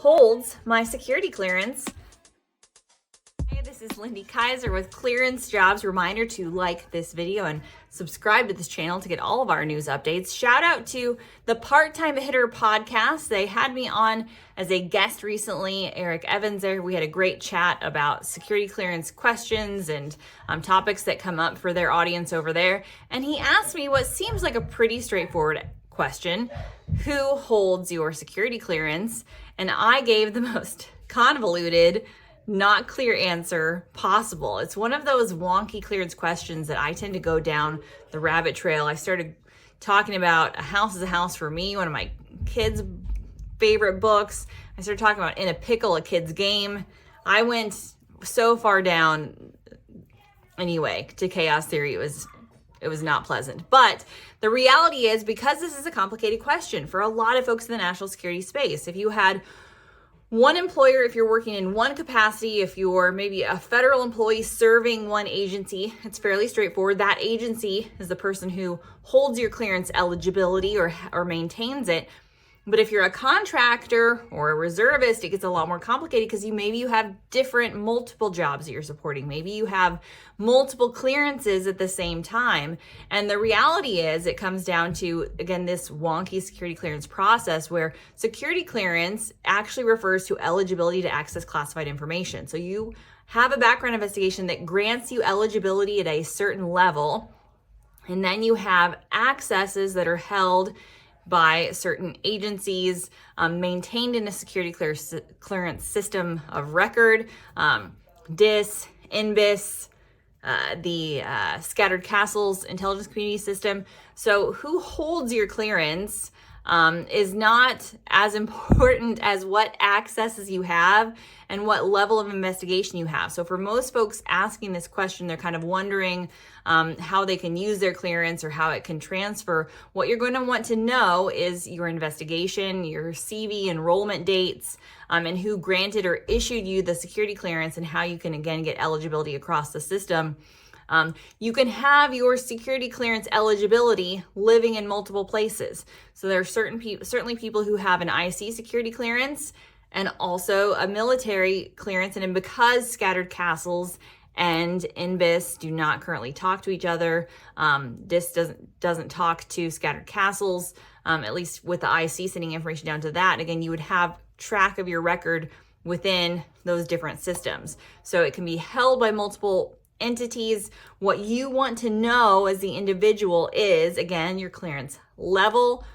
holds my security clearance. Hey, this is Lindy Kaiser with Clearance Jobs. Reminder to like this video and subscribe to this channel to get all of our news updates. Shout out to the Part-Time Hitter podcast. They had me on as a guest recently, Eric Evans there. We had a great chat about security clearance questions and topics that come up for their audience over there. And he asked me what seems like a pretty straightforward question: who holds your security clearance? And I gave the most convoluted, not clear answer possible. It's one of those wonky clearance questions that I tend to go down the rabbit trail. I started talking about A House is a House for Me, one of my kids' favorite books. I started talking about In a Pickle, a kid's game. I went so far down anyway to chaos theory. It was not pleasant. But the reality is, because this is a complicated question for a lot of folks in the national security space, if you had one employer, if you're working in one capacity, if you're maybe a federal employee serving one agency, it's fairly straightforward. That agency is the person who holds your clearance eligibility or maintains it. But if you're a contractor or a reservist, it gets a lot more complicated because maybe you have multiple jobs that you're supporting. Maybe you have multiple clearances at the same time. And the reality is, it comes down to, again, this wonky security clearance process where security clearance actually refers to eligibility to access classified information. So you have a background investigation that grants you eligibility at a certain level, and then you have accesses that are held by certain agencies, maintained in a security clearance system of record, DIS, NBIS, the Scattered Castles intelligence community system. So who holds your clearance is not as important as what accesses you have and what level of investigation you have. So for most folks asking this question, they're kind of wondering how they can use their clearance or how it can transfer. What you're going to want to know is your investigation, your CV enrollment dates, and who granted or issued you the security clearance, and how you can, again, get eligibility across the system. You can have your security clearance eligibility living in multiple places. So there are certainly people who have an IC security clearance and also a military clearance. And because Scattered Castles and NBIS do not currently talk to each other, DIS doesn't talk to Scattered Castles, at least with the IC sending information down to that. And again, you would have track of your record within those different systems. So it can be held by multiple entities. What you want to know as the individual is, again, your clearance level,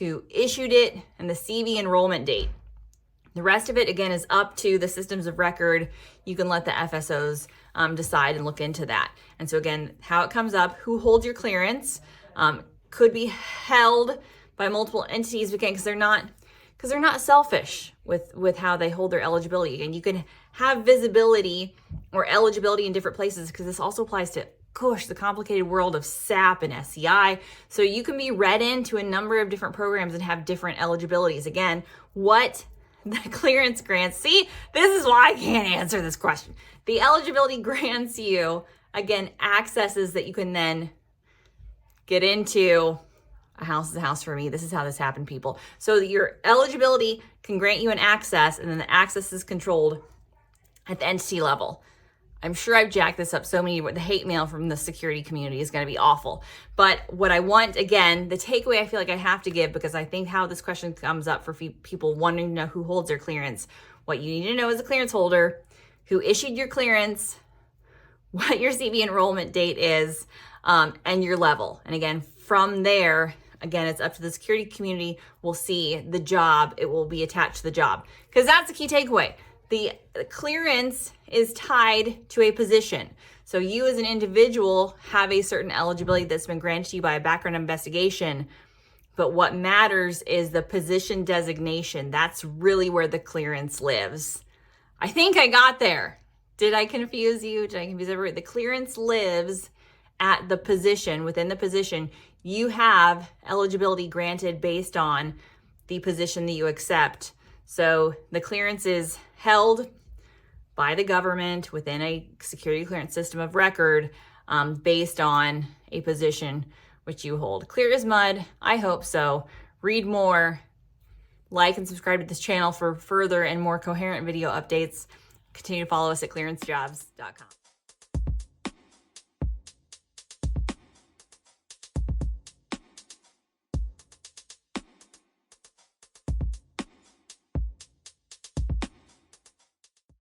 who issued it, and the CV enrollment date. The rest of it, again, is up to the systems of record. You can let the FSOs decide and look into that. And so again, how it comes up, who holds your clearance, could be held by multiple entities, again, because they're not selfish with how they hold their eligibility. Again, you can have visibility or eligibility in different places, because this also applies to, gosh, the complicated world of SAP and SCI. So you can be read into a number of different programs and have different eligibilities. Again, what the clearance grants, see, this is why I can't answer this question. The eligibility grants you, again, accesses that you can then get into. A house is a house for me. This is how this happened, people. So your eligibility can grant you an access, and then the access is controlled at the entity level. I'm sure I've jacked this up so many. The hate mail from the security community is going to be awful. But what I want, again, the takeaway I feel like I have to give, because I think how this question comes up for people wanting to know who holds their clearance, what you need to know as a clearance holder, who issued your clearance, what your CV enrollment date is, and your level. And again, from there, again, it's up to the security community. We'll see the job. It will be attached to the job, because that's the key takeaway. The clearance is tied to a position. So you as an individual have a certain eligibility that's been granted to you by a background investigation. But what matters is the position designation. That's really where the clearance lives. I think I got there. Did I confuse you? Did I confuse everybody? The clearance lives at the position. Within the position, you have eligibility granted based on the position that you accept. So the clearance is held by the government within a security clearance system of record, based on a position which you hold. Clear as mud. I hope so. Read more. like and subscribe to this channel for further and more coherent video updates. Continue to follow us at clearancejobs.com.